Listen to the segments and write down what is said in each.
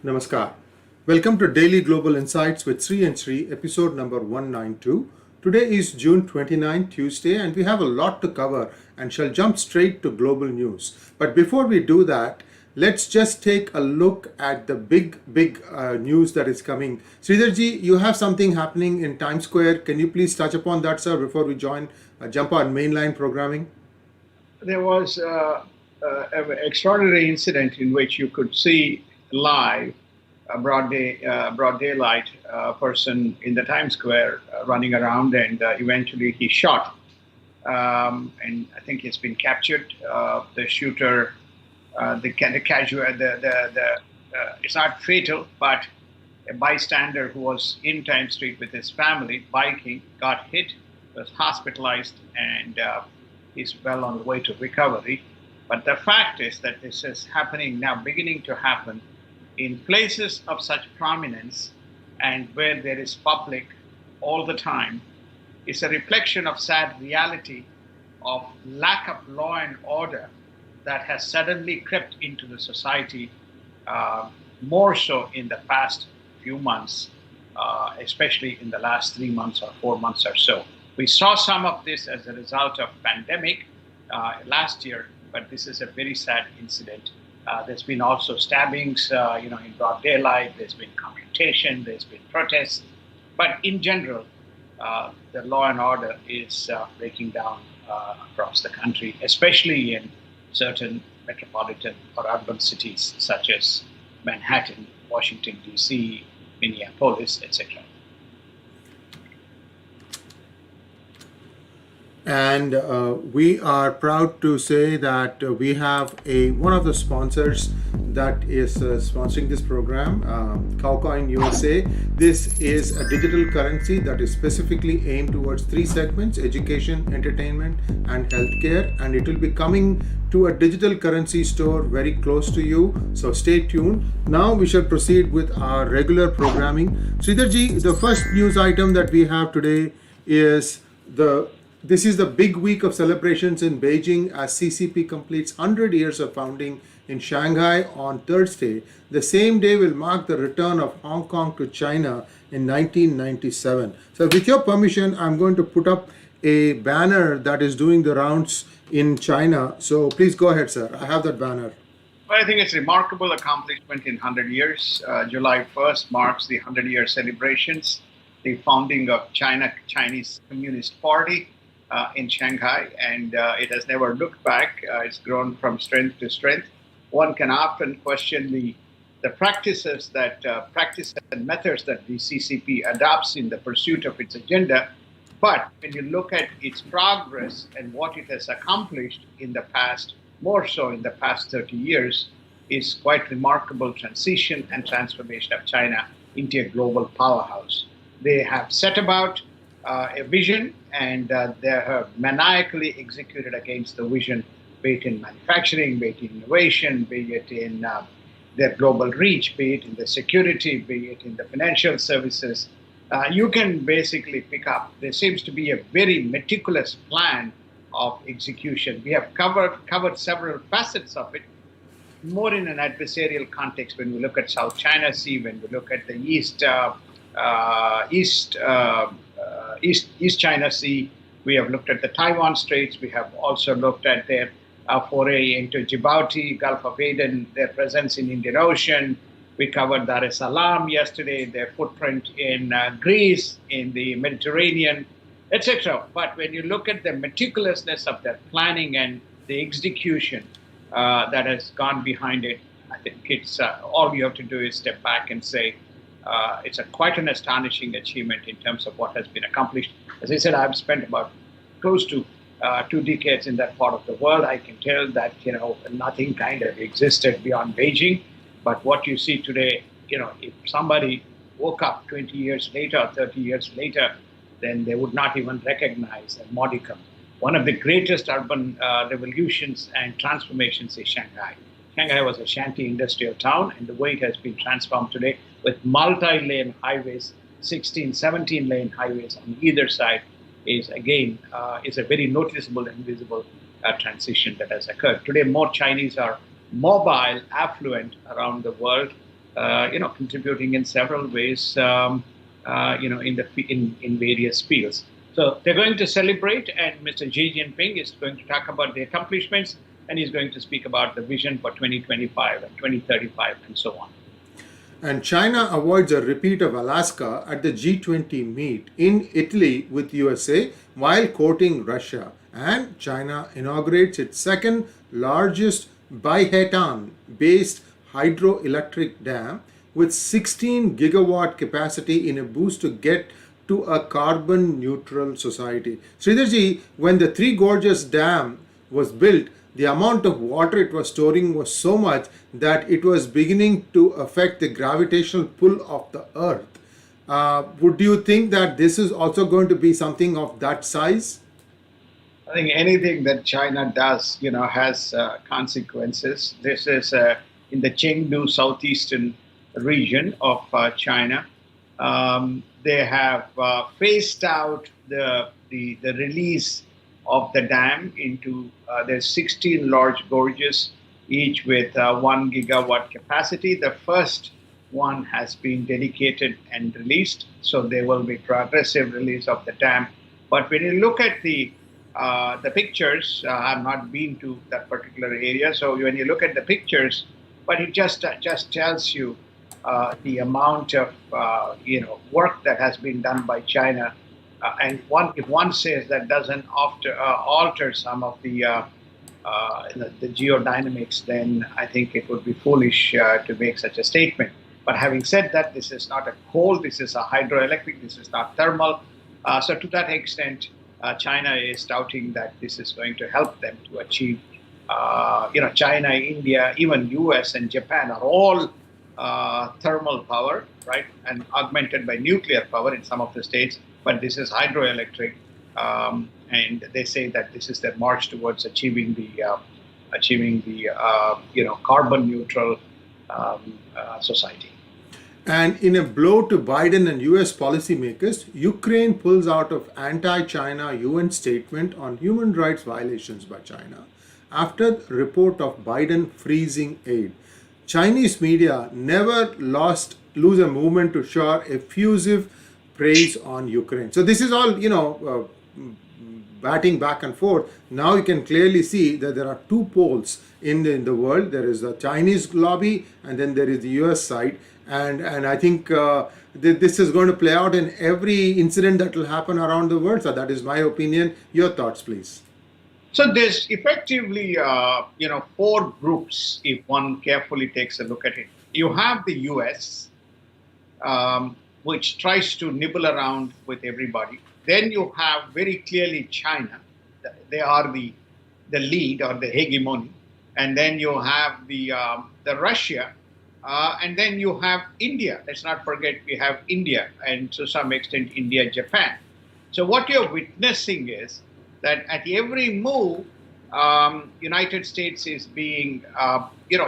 Namaskar. Welcome to Daily Global Insights with Sree and Sree, episode number 192. Today is June 29, Tuesday, and we have a lot to cover and shall jump straight to global news. But before we do that, let's just take a look at the big news that is coming. Sridharji, you have something happening in Times Square. Can you please touch upon that, sir, before we jump on mainline programming? There was an extraordinary incident in which you could see live a broad daylight person in the Times Square running around, and eventually he shot. And I think it's been captured. The shooter, the casual, it's not fatal, but a bystander who was in Times Street with his family biking got hit, was hospitalized, and is well on the way to recovery. But the fact is that this is happening now, beginning to happen in places of such prominence and where there is public all the time. It's a reflection of sad reality of lack of law and order that has suddenly crept into the society, more so in the past few months, especially in the last 3 months or 4 months or so. We saw some of this as a result of pandemic last year, but this is a very sad incident. There's been also stabbings, in broad daylight. There's been confrontation. There's been protests. But in general, the law and order is breaking down across the country, especially in certain metropolitan or urban cities such as Manhattan, Washington, D.C., Minneapolis, etc. And we are proud to say that we have one of the sponsors that is sponsoring this program, Cowcoin USA. This is a digital currency that is specifically aimed towards 3 segments: education, entertainment, and healthcare. And it will be coming to a digital currency store very close to you. So stay tuned. Now we shall proceed with our regular programming. Sridharji, the first news item that we have today is this is the big week of celebrations in Beijing as CCP completes 100 years of founding in Shanghai on Thursday. The same day will mark the return of Hong Kong to China in 1997. So with your permission, I'm going to put up a banner that is doing the rounds in China. So please go ahead, sir. I have that banner. Well, I think it's a remarkable accomplishment in 100 years. July 1st marks the 100-year celebrations, the founding of Chinese Communist Party in Shanghai, and it has never looked back. It's grown from strength to strength. One can often question the practices and methods that the CCP adopts in the pursuit of its agenda. But when you look at its progress and what it has accomplished in the past, more so in the past 30 years, is quite remarkable transition and transformation of China into a global powerhouse. They have set about a vision, and they have maniacally executed against the vision, be it in manufacturing, be it in innovation, be it in their global reach, be it in the security, be it in the financial services. You can basically pick up. There seems to be a very meticulous plan of execution. We have covered several facets of it, more in an adversarial context when we look at South China Sea, when we look at the East China Sea. We have looked at the Taiwan Straits. We have also looked at their foray into Djibouti, Gulf of Aden, their presence in Indian Ocean. We covered Dar es Salaam yesterday, their footprint in Greece, in the Mediterranean, etc. But when you look at the meticulousness of their planning and the execution that has gone behind it, I think it's all you have to do is step back and say, it's quite an astonishing achievement in terms of what has been accomplished. As I said, I've spent about close to 2 decades in that part of the world. I can tell that nothing kind of existed beyond Beijing. But what you see today, if somebody woke up 20 years later, 30 years later, then they would not even recognize a modicum. One of the greatest urban revolutions and transformations is Shanghai. Shanghai was a shanty industrial town, and the way it has been transformed today with multi-lane highways, 16, 17-lane highways on either side, is again is a very noticeable and visible transition that has occurred. Today, more Chinese are mobile, affluent around the world contributing in several ways, in various fields. So they're going to celebrate, and Mr. Xi Jinping is going to talk about the accomplishments, and he's going to speak about the vision for 2025 and 2035 and so on. And China avoids a repeat of Alaska at the G20 meet in Italy with USA while courting Russia. And China inaugurates its second largest Baihetan based hydroelectric dam with 16 gigawatt capacity in a boost to get to a carbon neutral society. Sridharji, when the Three Gorges Dam was built, the amount of water it was storing was so much that it was beginning to affect the gravitational pull of the earth. Would you think that this is also going to be something of that size? I think anything that China does, has consequences. This is in the Chengdu southeastern region of China. They have phased out the release of the dam into there's 16 large gorges, each with 1 gigawatt capacity. The first one has been dedicated and released, so there will be progressive release of the dam. But when you look at the pictures, I've not been to that particular area, so when you look at the pictures, but it just tells you the amount of work that has been done by China. And if one says that doesn't alter some of the geodynamics, then I think it would be foolish to make such a statement. But having said that, this is not a coal, this is a hydroelectric, this is not thermal. So to that extent, China is touting that this is going to help them to achieve, China, India, even US and Japan are all thermal power, right, and augmented by nuclear power in some of the states. But this is hydroelectric, and they say that this is their march towards achieving the carbon neutral society. And in a blow to Biden and US policymakers, Ukraine pulls out of anti-China UN statement on human rights violations by China after the report of Biden freezing aid. Chinese media never lose a moment to shower effusive praise on Ukraine. So this is all, batting back and forth. Now you can clearly see that there are two poles in the world. There is the Chinese lobby, and then there is the US side. And I think this is going to play out in every incident that will happen around the world. So that is my opinion. Your thoughts, please. So there's effectively, four groups if one carefully takes a look at it. You have the US, which tries to nibble around with everybody. Then you have very clearly China. They are the lead or the hegemony. And then you have the Russia. And then you have India. Let's not forget we have India, and to some extent India, Japan. So what you're witnessing is that at every move, United States is being,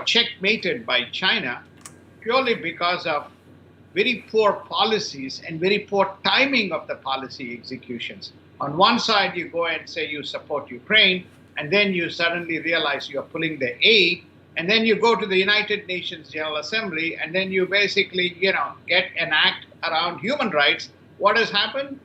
checkmated by China purely because of very poor policies and very poor timing of the policy executions. On one side, you go and say you support Ukraine, and then you suddenly realize you are pulling the aid, and then you go to the United Nations General Assembly, and then you basically, get an act around human rights. What has happened?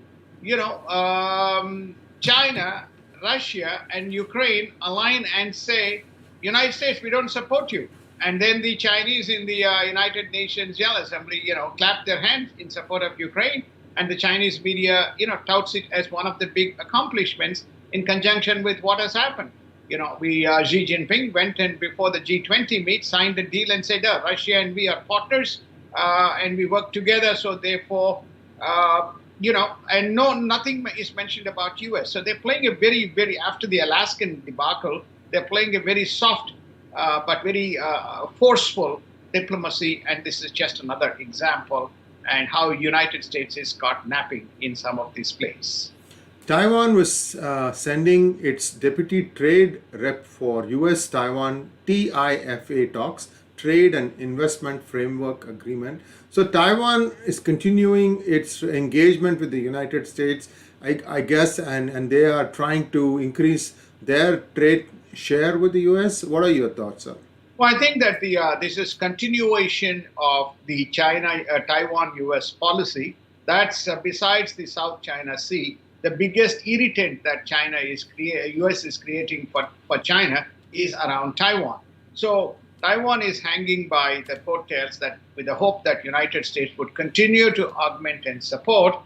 China, Russia, and Ukraine align and say, United States, we don't support you. And then the Chinese in the United Nations General Assembly, clap their hands in support of Ukraine. And the Chinese media, touts it as one of the big accomplishments in conjunction with what has happened. Xi Jinping went and before the G20 meet, signed a deal and said, Russia and we are partners and we work together. So therefore, and nothing is mentioned about US. So they're playing a very, very, after the Alaskan debacle, they're playing a very soft but very forceful diplomacy. And this is just another example and how United States is caught napping in some of these plays. Taiwan was sending its deputy trade rep for US-Taiwan TIFA talks, Trade and Investment Framework Agreement. So Taiwan is continuing its engagement with the United States, I guess, and they are trying to increase their trade share with the US. What are your thoughts, sir? Well, I think that this is continuation of the Taiwan-U.S. policy. That's besides the South China Sea, the biggest irritant that U.S. is creating for China is around Taiwan. So Taiwan is hanging by the coattails that, with the hope that United States would continue to augment and support.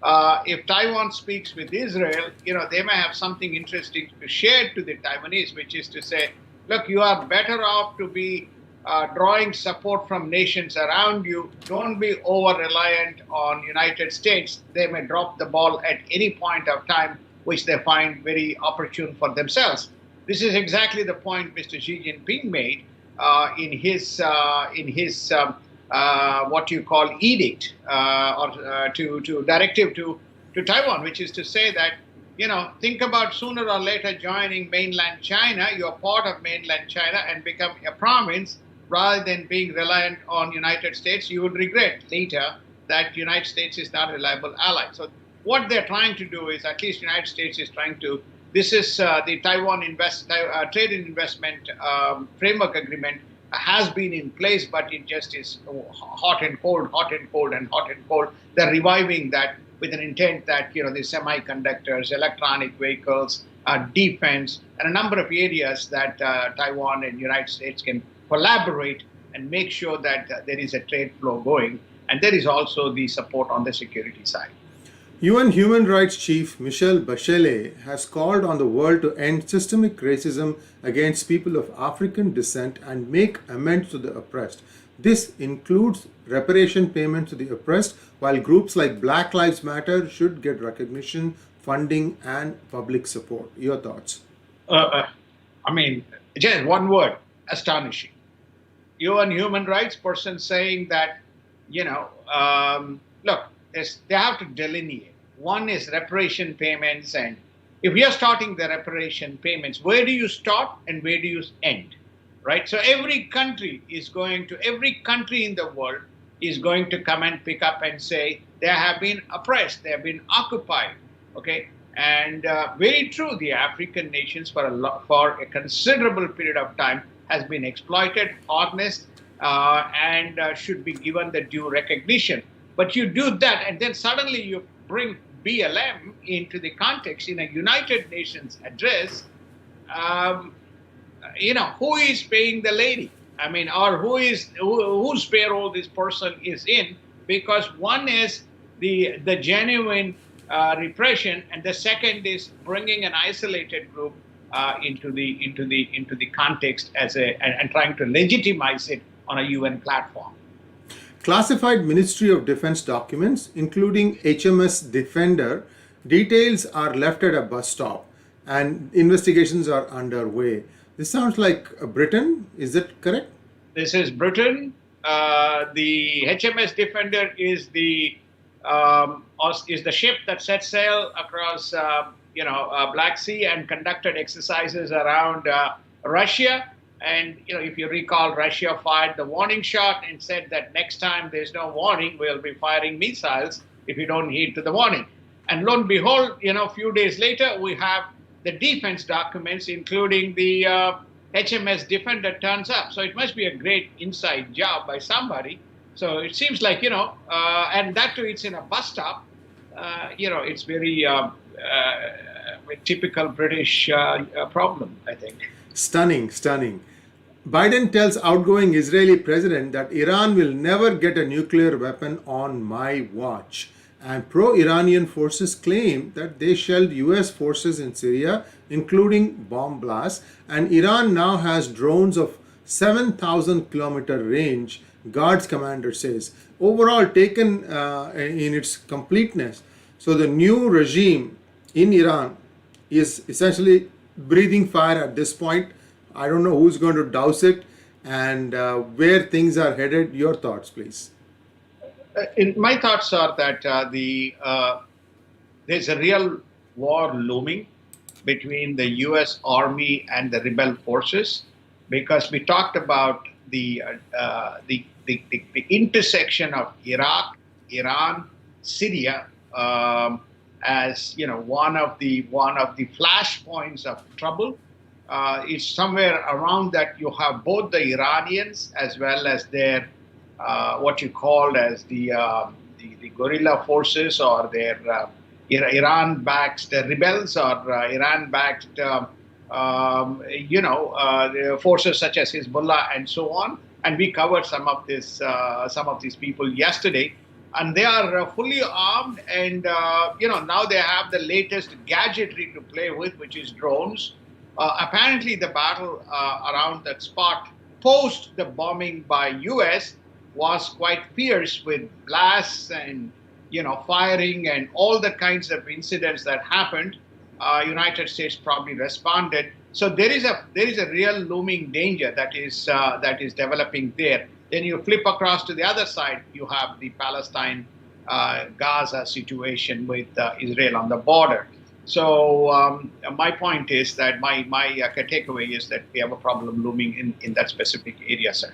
If Taiwan speaks with Israel, they may have something interesting to share to the Taiwanese, which is to say, look, you are better off to be drawing support from nations around you. Don't be over-reliant on United States. They may drop the ball at any point of time, which they find very opportune for themselves. This is exactly the point Mr. Xi Jinping made in his what you call edict or to directive to Taiwan, which is to say that think about sooner or later joining mainland China. You're part of mainland China and become a province rather than being reliant on United States. You would regret later that United States is not a reliable ally. So what they're trying to do is, at least United States is trying to. This is the Taiwan Trade and Investment Framework Agreement has been in place, but it just is hot and cold, hot and cold, and hot and cold. They're reviving that with an intent that the semiconductors, electronic vehicles, defense, and a number of areas that Taiwan and United States can collaborate and make sure that there is a trade flow going. And there is also the support on the security side. UN Human Rights Chief Michelle Bachelet has called on the world to end systemic racism against people of African descent and make amends to the oppressed. This includes reparation payments to the oppressed, while groups like Black Lives Matter should get recognition, funding, and public support. Your thoughts? Just one word: astonishing. UN human rights person saying that, look, they have to delineate. One is reparation payments, and if you're starting the reparation payments, where do you start and where do you end? Right? So every country in the world is going to come and pick up and say they have been oppressed, they have been occupied. Okay, and very true. The African nations for a considerable period of time has been exploited, harnessed, and should be given the due recognition. But you do that, and then suddenly you bring BLM into the context in a United Nations address. Who is paying the lady? Or whose payroll this person is in? Because one is the genuine repression, and the second is bringing an isolated group into the context and trying to legitimize it on a UN platform. Classified Ministry of Defense documents, including HMS Defender, details are left at a bus stop and investigations are underway. This sounds like Britain. Is that correct? This is Britain. The HMS Defender is the ship that set sail across Black Sea and conducted exercises around Russia. And if you recall, Russia fired the warning shot and said that next time there's no warning, we'll be firing missiles if you don't heed to the warning. And lo and behold, a few days later, we have the defense documents, including the HMS Defender turns up. So it must be a great inside job by somebody. So it seems like, and that too, it's in a bus stop. It's very typical British problem, I think. Stunning. Biden tells outgoing Israeli president that Iran will never get a nuclear weapon on my watch. And pro-Iranian forces claim that they shelled US forces in Syria, including bomb blasts. And Iran now has drones of 7,000 kilometer range, Guards commander says. Overall, taken in its completeness. So the new regime in Iran is essentially breathing fire at this point. I don't know who's going to douse it and where things are headed. Your thoughts, please. My thoughts are that there's a real war looming between the U.S. Army and the rebel forces, because we talked about the intersection of Iraq, Iran, Syria as one of the flashpoints of trouble. it's somewhere around that you have both the Iranians as well as their what you called as the guerrilla forces or their Iran-backed rebels or Iran-backed the forces such as Hezbollah and so on. And we covered some of these people yesterday, and they are fully armed, and now they have the latest gadgetry to play with, which is drones. Apparently, the battle around that spot post the bombing by U.S. was quite fierce with blasts and firing and all the kinds of incidents that happened. United States probably responded. So there is a real looming danger that is developing there. Then you flip across to the other side, you have the Palestine Gaza situation with Israel on the border. So my point is that my takeaway is that we have a problem looming in that specific area, sir.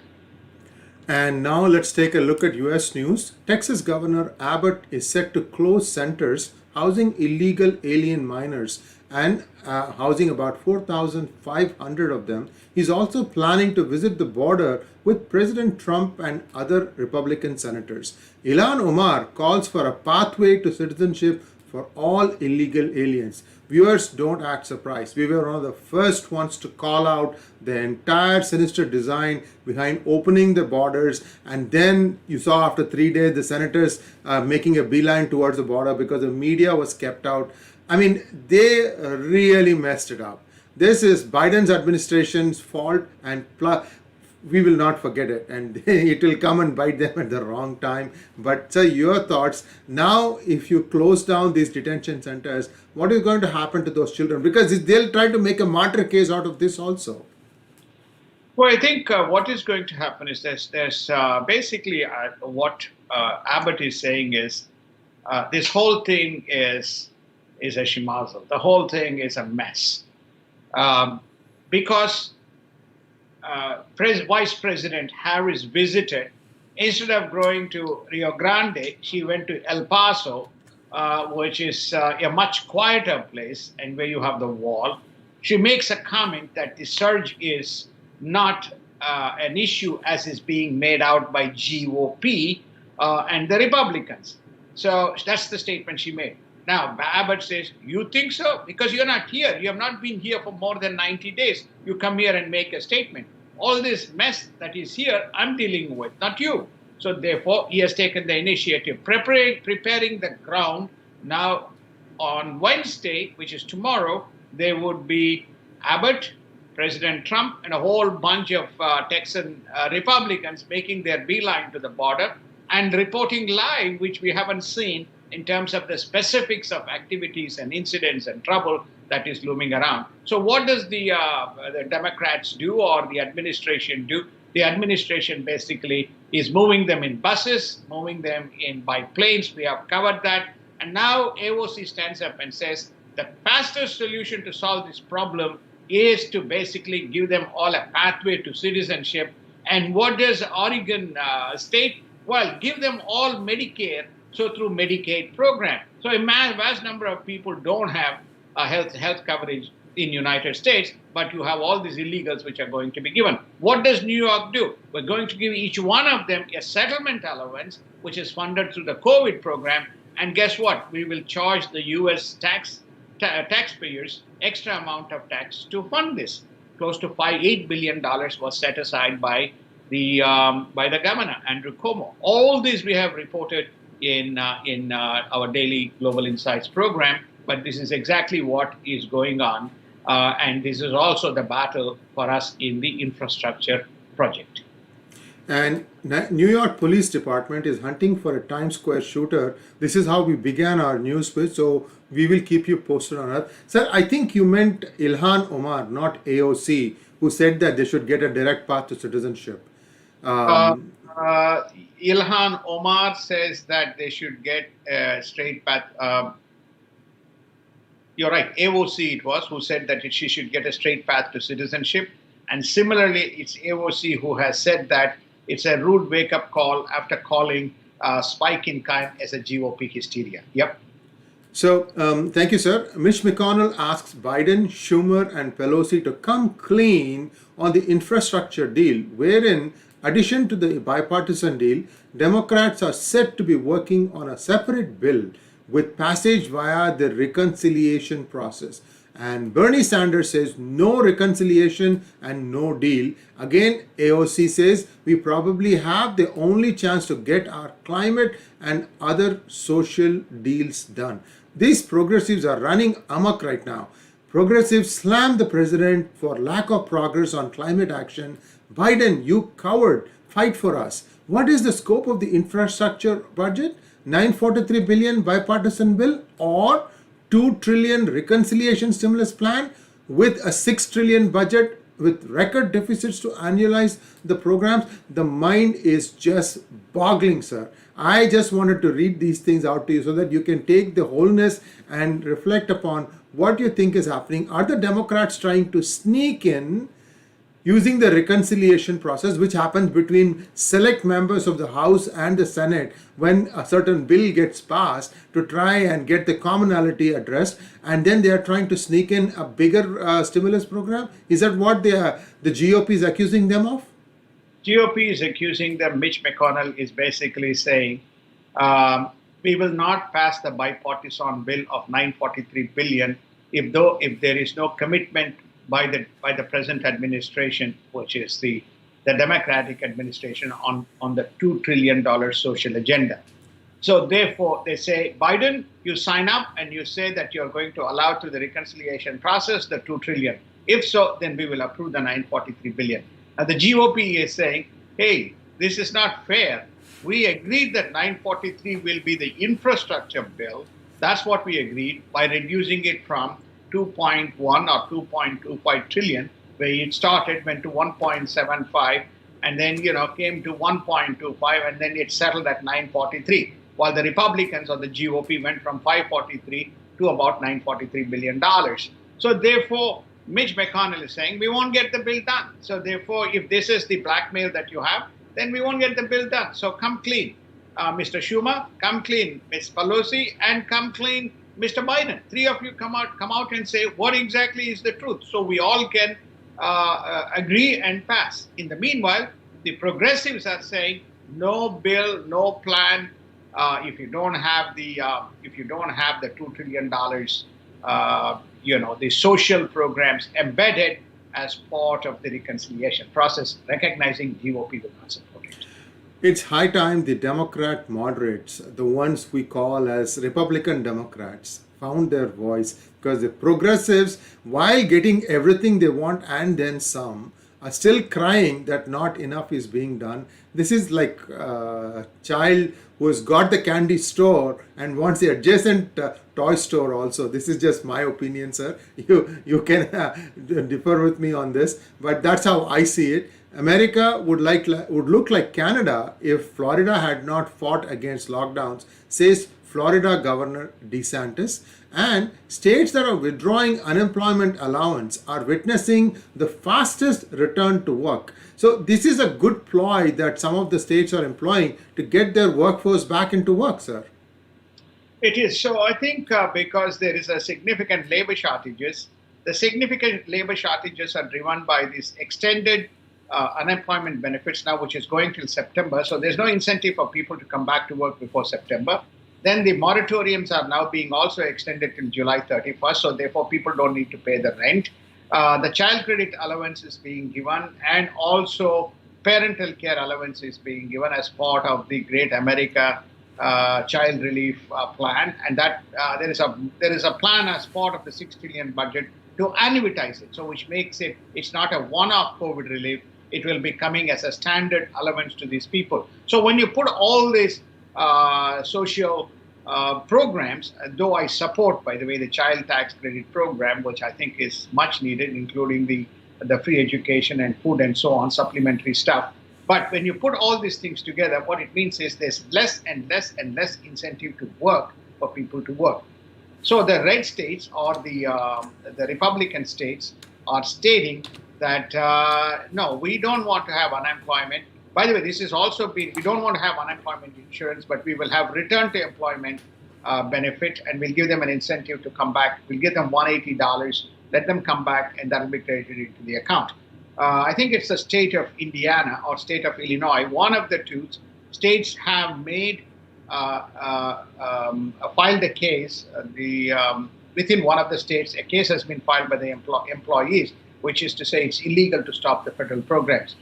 And now let's take a look at US news. Texas Governor Abbott is set to close centers housing illegal alien minors and housing about 4,500 of them. He's also planning to visit the border with President Trump and other Republican senators. Ilhan Omar calls for a pathway to citizenship for all illegal aliens. Viewers, don't act surprised. We were one of the first ones to call out the entire sinister design behind opening the borders. And then you saw after 3 days the senators making a beeline towards the border because the media was kept out. I mean, they really messed it up. This is Biden's administration's fault, and we will not forget it, and it will come and bite them at the wrong time. But sir, your thoughts now, if you close down these detention centers, what is going to happen to those children? Because they'll try to make a martyr case out of this also. Well, I think what is going to happen is there's basically what Abbott is saying is this whole thing is a shimazel. The whole thing is a mess because Vice President Harris visited. Instead of going to Rio Grande, she went to El Paso, which is a much quieter place and where you have the wall. She makes a comment that the surge is not an issue as is being made out by GOP and the Republicans. So that's the statement she made. Now, Abbott says, you think so? Because you're not here. You have not been here for more than 90 days. You come here and make a statement. All this mess that is here, I'm dealing with, not you. So therefore, he has taken the initiative, preparing the ground. Now, on Wednesday, which is tomorrow, there would be Abbott, President Trump, and a whole bunch of Texan Republicans making their beeline to the border and reporting live, which we haven't seen in terms of the specifics of activities and incidents and trouble that is looming around. So what does the Democrats do or the administration do? The administration basically is moving them in buses, moving them in by planes. We have covered that. And now AOC stands up and says the fastest solution to solve this problem is to basically give them all a pathway to citizenship. And what does Oregon state? Well, give them all Medicare, so through Medicaid program. So a vast number of people don't have health coverage in United States, but you have all these illegals which are going to be given. What does New York do? We're going to give each one of them a settlement allowance, which is funded through the COVID program. And guess what? We will charge the U.S. taxpayers extra amount of tax to fund this. Close to $8 billion was set aside by the governor, Andrew Cuomo. All this we have reported in our daily Global Insights program, but this is exactly what is going on. And this is also the battle for us in the infrastructure project. And New York Police Department is hunting for a Times Square shooter. This is how we began our news with, so we will keep you posted on that. Sir, I think you meant Ilhan Omar, not AOC, who said that they should get a direct path to citizenship. Ilhan Omar says that they should get a straight path. You're right, AOC it was, who said that she should get a straight path to citizenship. And similarly, it's AOC who has said that it's a rude wake-up call after calling spike in crime as a GOP hysteria. Yep. Thank you, sir. Mitch McConnell asks Biden, Schumer, and Pelosi to come clean on the infrastructure deal, wherein, addition to the bipartisan deal, Democrats are said to be working on a separate bill with passage via the reconciliation process. And Bernie Sanders says no reconciliation and no deal. Again, AOC says we probably have the only chance to get our climate and other social deals done. These progressives are running amok right now. Progressives slam the president for lack of progress on climate action. Biden, you coward, fight for us. What is the scope of the infrastructure budget? 943 billion bipartisan bill or 2 trillion reconciliation stimulus plan with a 6 trillion budget with record deficits to annualize the programs? The mind is just boggling, sir. I just wanted to read these things out to you so that you can take the wholeness and reflect upon what you think is happening. Are the Democrats trying to sneak in using the reconciliation process, which happens between select members of the House and the Senate when a certain bill gets passed, to try and get the commonality addressed, and then they are trying to sneak in a bigger stimulus program? Is that what the GOP is accusing them of? GOP is accusing them. Mitch McConnell is basically saying, we will not pass the bipartisan bill of 943 billion if there is no commitment by the present administration, which is the Democratic administration, on the $2 trillion social agenda. So therefore, they say, Biden, you sign up and you say that you're going to allow through the reconciliation process the $2 trillion. If so, then we will approve the 943 billion. Now the GOP is saying, hey, this is not fair. We agreed that 943 will be the infrastructure bill. That's what we agreed, by reducing it from 2.1 or 2.25 trillion, where it started, went to 1.75, and then came to 1.25, and then it settled at 943. While the Republicans or the GOP went from 543 to about 943 billion dollars. So therefore, Mitch McConnell is saying we won't get the bill done. So therefore, if this is the blackmail that you have, then we won't get the bill done. So come clean, Mr. Schumer, come clean, Ms. Pelosi, and come clean, Mr. Biden. Three of you come out and say what exactly is the truth, so we all can agree and pass. In the meanwhile, the progressives are saying no bill, no plan. If you don't have the $2 trillion, the social programs embedded as part of the reconciliation process, recognizing GOP will not support it. It's high time the Democrat moderates, the ones we call as Republican Democrats, found their voice, because the progressives, while getting everything they want and then some, are still crying that not enough is being done. This is like a child who has got the candy store and wants the adjacent toy store also. This is just my opinion, sir. You can differ with me on this, but that's how I see it. America would look like Canada if Florida had not fought against lockdowns, says Florida Governor DeSantis. And states that are withdrawing unemployment allowance are witnessing the fastest return to work. So this is a good ploy that some of the states are employing to get their workforce back into work, sir. It is. So I think because there is a significant labor shortages, the significant labor shortages are driven by these extended unemployment benefits now, which is going till September. So there's no incentive for people to come back to work before September. Then the moratoriums are now being also extended till July 31st. So therefore, people don't need to pay the rent. The child credit allowance is being given, and also parental care allowance is being given as part of the Great America Child Relief Plan. And that there is a plan as part of the $6 trillion budget to annuitize it. So which makes it's not a one-off COVID relief. It will be coming as a standard allowance to these people. So when you put all these social programs, though I support, by the way, the child tax credit program, which I think is much needed, including the free education and food and so on, supplementary stuff. But when you put all these things together, what it means is there's less and less and less incentive to work for people to work. So the red states or the Republican states are stating that, no, we don't want to have unemployment. By the way, this has also been, we don't want to have unemployment insurance, but we will have return to employment benefit, and we'll give them an incentive to come back. We'll give them $180, let them come back, and that will be credited into the account. I think it's the state of Indiana or state of Illinois. One of the two states have made filed a case. Within one of the states, a case has been filed by the employees, which is to say it's illegal to stop the federal programs.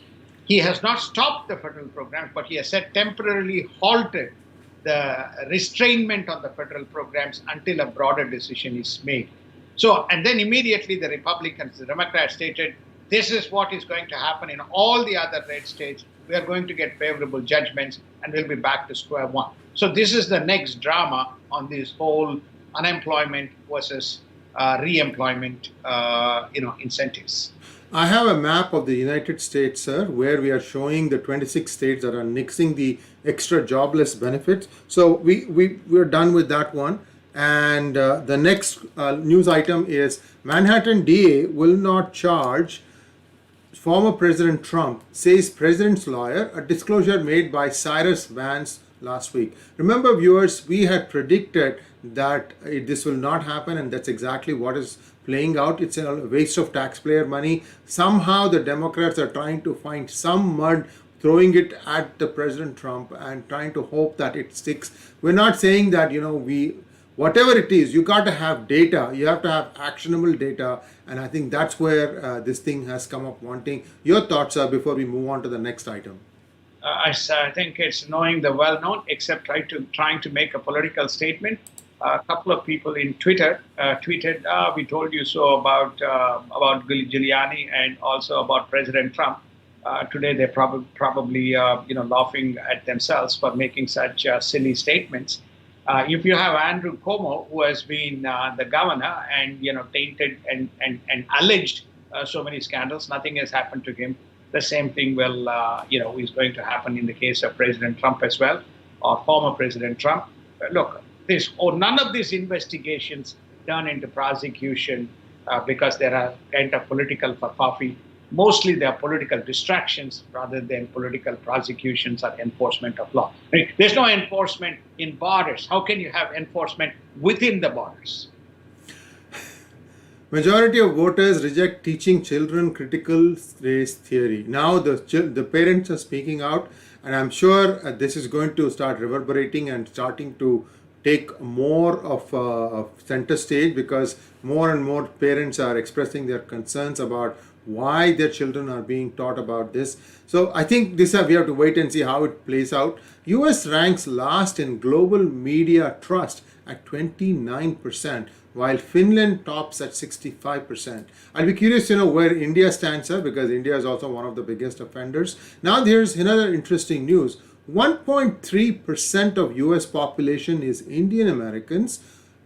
He has not stopped the federal programs, but he has said temporarily halted the restrainment on the federal programs until a broader decision is made. So, and then immediately the Republicans, the Democrats stated, this is what is going to happen in all the other red states. We are going to get favorable judgments and we'll be back to square one. So this is the next drama on this whole unemployment versus re-employment, incentives. I have a map of the United States, sir, where we are showing the 26 states that are nixing the extra jobless benefits. So we're done with that one. And the next news item is Manhattan DA will not charge former President Trump, says president's lawyer, a disclosure made by Cyrus Vance last week. Remember, viewers, we had predicted that this will not happen, and that's exactly what is playing out. It's a waste of taxpayer money. Somehow the Democrats are trying to find some mud, throwing it at the President Trump and trying to hope that it sticks. We're not saying that, whatever it is, you got to have data. You have to have actionable data. And I think that's where this thing has come up wanting. Your thoughts are before we move on to the next item. I think it's knowing the well-known, except trying to make a political statement. A couple of people in Twitter tweeted, "We told you so about Giuliani and also about President Trump." Today, they're probably laughing at themselves for making such silly statements. If you have Andrew Cuomo, who has been the governor and tainted and alleged so many scandals, nothing has happened to him. The same thing will is going to happen in the case of President Trump as well, or former President Trump. Look, none of these investigations turn into prosecution because there are kind of political fafafi. Mostly they are political distractions rather than political prosecutions or enforcement of law. I mean, there's no enforcement in borders. How can you have enforcement within the borders? Majority of voters reject teaching children critical race theory. Now the parents are speaking out, and I'm sure this is going to start reverberating and starting to take more of center stage, because more and more parents are expressing their concerns about why their children are being taught about this. So I think we have to wait and see how it plays out. US ranks last in global media trust at 29%, while Finland tops at 65%. I'll be curious to know where India stands, sir, because India is also one of the biggest offenders. Now there's another interesting news. 1.3% of US population is Indian Americans,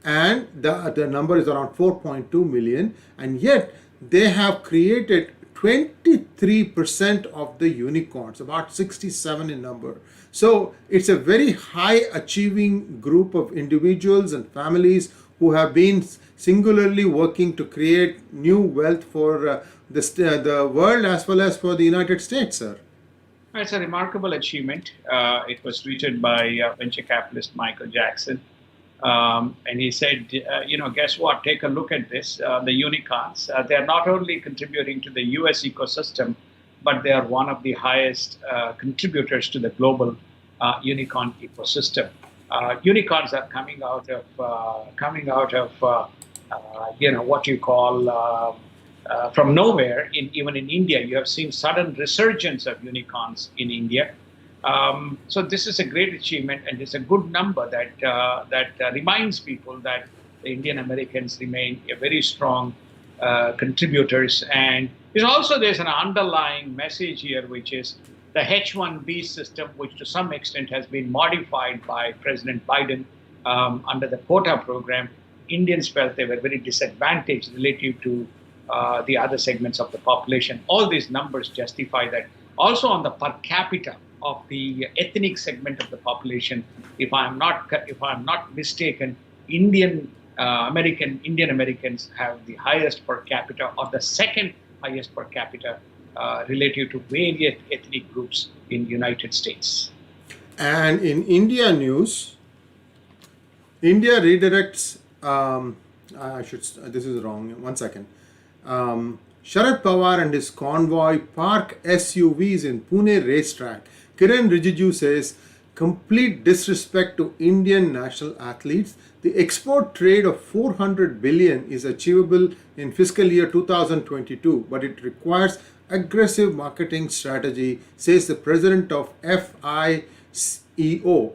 and the number is around 4.2 million, and yet they have created 23% of the unicorns, about 67 in number. So it's a very high achieving group of individuals and families who have been singularly working to create new wealth for the world as well as for the United States, sir. It's a remarkable achievement. It was tweeted by venture capitalist Michael Jackson. And he said, guess what? Take a look at this. The unicorns, they are not only contributing to the US ecosystem, but they are one of the highest contributors to the global unicorn ecosystem. Unicorns are coming out of what you call from nowhere. Even in India, you have seen sudden resurgence of unicorns in India. So this is a great achievement, and it's a good number that reminds people that the Indian Americans remain a very strong contributors. And there's an underlying message here, which is the H-1B system, which to some extent has been modified by President Biden under the quota program. Indians felt they were very disadvantaged relative to the other segments of the population. All these numbers justify that. Also on the per capita of the ethnic segment of the population, if I'm not mistaken, Indian Americans have the highest per capita, or the second highest per capita relative to various ethnic groups in the United States. And in India news, India redirects. I should. This is wrong. One second. Sharad Pawar and his convoy park SUVs in Pune racetrack. Kiran Rijiju says, complete disrespect to Indian national athletes. The export trade of 400 billion is achievable in fiscal year 2022, but it requires aggressive marketing strategy, says the president of FIEO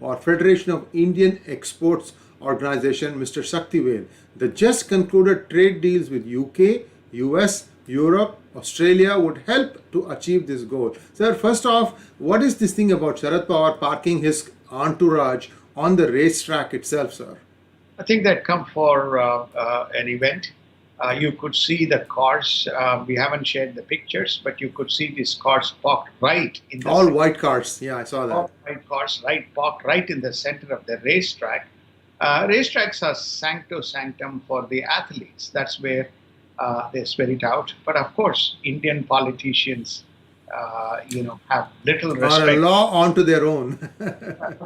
or Federation of Indian Exports Organization, Mr. Saktivel. The just concluded trade deals with UK, US, Europe, Australia would help to achieve this goal. Sir, first off, what is this thing about Sharad Pawar parking his entourage on the racetrack itself, sir? I think that come for an event. You could see the cars. We haven't shared the pictures, but you could see these cars parked right in the all white cars. Yeah, I saw that. All white cars, parked right in the center of the racetrack. Racetracks are sanctum for the athletes. That's where they swear it out. But of course, Indian politicians, have little Are a respect. law onto their own.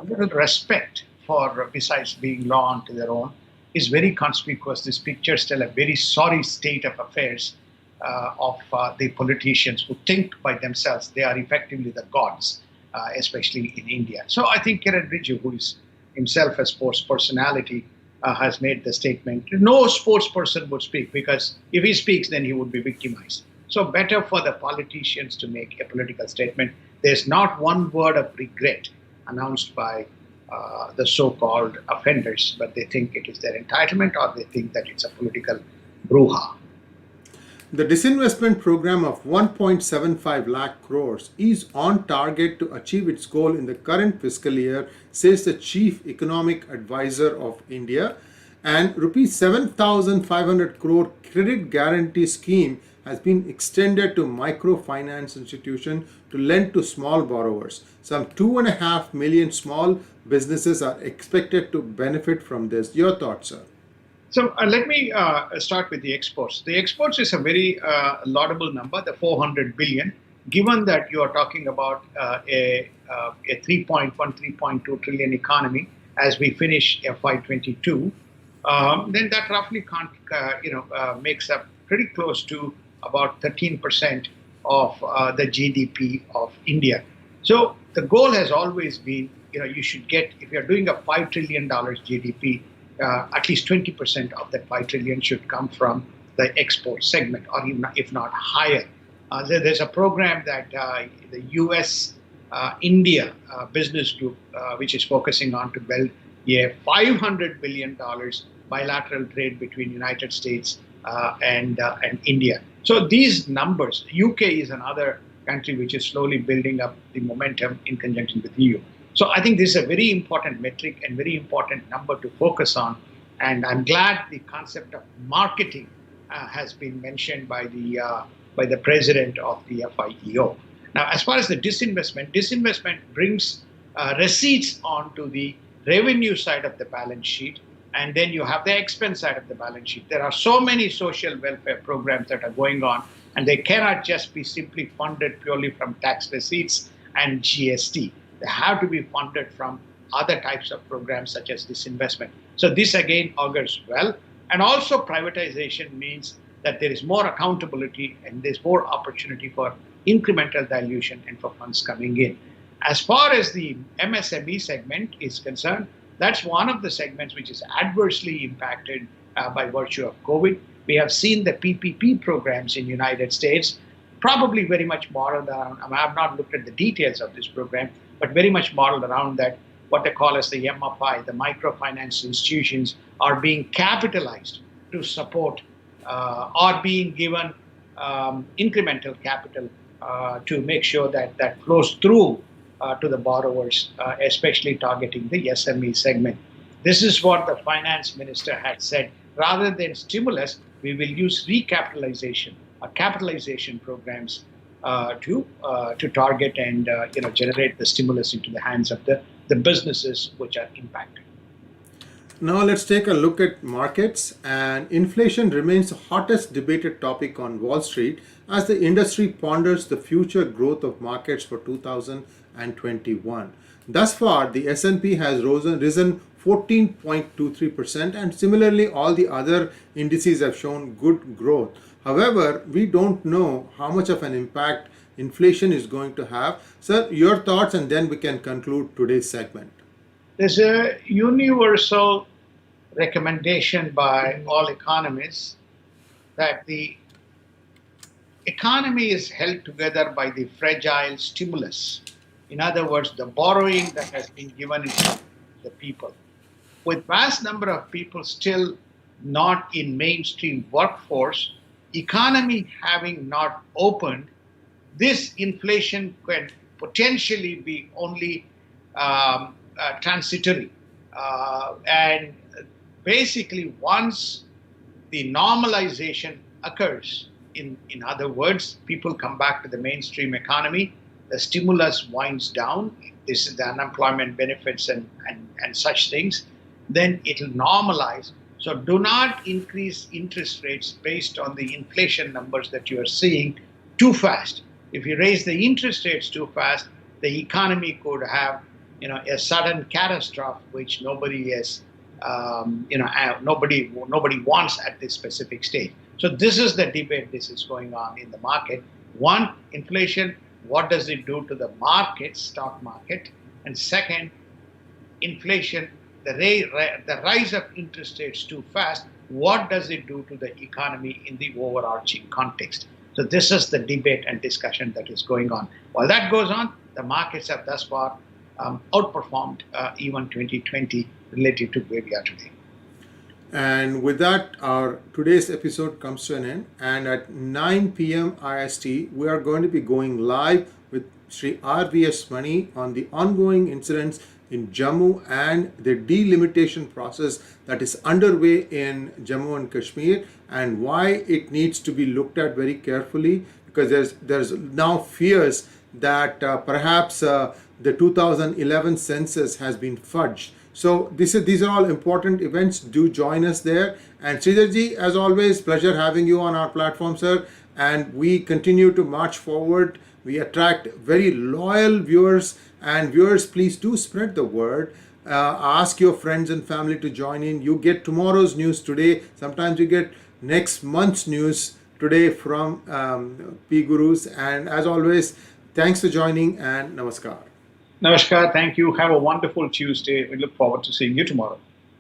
Little respect for, besides being law unto their own, is very conspicuous. These pictures tell a very sorry state of affairs of the politicians who think by themselves they are effectively the gods, especially in India. So I think Kiran Rijiju, who is himself a sports personality, has made the statement. No sports person would speak, because if he speaks, then he would be victimized. So better for the politicians to make a political statement. There's not one word of regret announced by the so-called offenders, but they think it is their entitlement, or they think that it's a political brouhaha. The disinvestment program of 1.75 lakh crores is on target to achieve its goal in the current fiscal year, says the Chief Economic Advisor of India. And rupees 7,500 crore credit guarantee scheme has been extended to microfinance institutions to lend to small borrowers. Some 2.5 million small businesses are expected to benefit from this. Your thoughts, sir? So let me start with the exports. The exports is a very laudable number, the 400 billion. Given that you are talking about a 3.2 trillion economy as we finish FY22, then that roughly makes up pretty close to about 13% of the GDP of India. So the goal has always been, you should get, if you're doing a $5 trillion GDP, at least 20% of that 5 trillion should come from the export segment, or even if not higher. There's a program that the US India business group, which is focusing on to build a $500 billion bilateral trade between United States and India. So these numbers, UK is another country which is slowly building up the momentum in conjunction with EU. So I think this is a very important metric and very important number to focus on. And I'm glad the concept of marketing has been mentioned by the president of the FIEO. Now, as far as the disinvestment brings receipts onto the revenue side of the balance sheet, and then you have the expense side of the balance sheet. There are so many social welfare programs that are going on, and they cannot just be simply funded purely from tax receipts and GST. They have to be funded from other types of programs such as disinvestment. So this again augurs well. And also privatization means that there is more accountability and there's more opportunity for incremental dilution and for funds coming in. As far as the MSME segment is concerned, that's one of the segments which is adversely impacted by virtue of COVID. We have seen the PPP programs in the United States, probably very much modeled around, I have not looked at the details of this program, but very much modeled around that, what they call as the MFI, the microfinance institutions, are being capitalized to support or being given incremental capital to make sure that that flows through to the borrowers, especially targeting the SME segment. This is what the finance minister had said. Rather than stimulus, we will use recapitalization or capitalization programs to target and generate the stimulus into the hands of the businesses which are impacted. Now let's take a look at markets, and inflation remains the hottest debated topic on Wall Street as the industry ponders the future growth of markets for 2021. Thus far, the S&P has risen 14.23%, and similarly, all the other indices have shown good growth. However, we don't know how much of an impact inflation is going to have. Sir, your thoughts, and then we can conclude today's segment. There's a universal recommendation by all economists that the economy is held together by the fragile stimulus. In other words, the borrowing that has been given to the people. With vast number of people still not in mainstream workforce, economy having not opened, this inflation could potentially be only transitory. And basically, once the normalization occurs, in other words, people come back to the mainstream economy, the stimulus winds down, this is the unemployment benefits and such things, then it'll normalize. So do not increase interest rates based on the inflation numbers that you are seeing too fast. If you raise the interest rates too fast, the economy could have a sudden catastrophe, which nobody is nobody wants at this specific stage. So this is the debate. This is going on in the market. One, inflation. What does it do to the market, stock market? And second, inflation. The rise of interest rates too fast. What does it do to the economy in the overarching context? So this is the debate and discussion that is going on. While that goes on, the markets have thus far outperformed even 2020 relative to where we are today. And with that, our today's episode comes to an end. And at 9 p.m. IST, we are going to be going live with Sree R.V.S. Mani on the ongoing incidents in Jammu and the delimitation process that is underway in Jammu and Kashmir, and why it needs to be looked at very carefully, because there's now fears that perhaps the 2011 census has been fudged. So these are all important events. Do join us there. And Sridharji, as always, pleasure having you on our platform, sir. And we continue to march forward. We attract very loyal viewers. And viewers, please do spread the word. Ask your friends and family to join in. You get tomorrow's news today. Sometimes you get next month's news today from PGurus. And as always, thanks for joining, and namaskar. Namaskar. Thank you. Have a wonderful Tuesday. We look forward to seeing you tomorrow.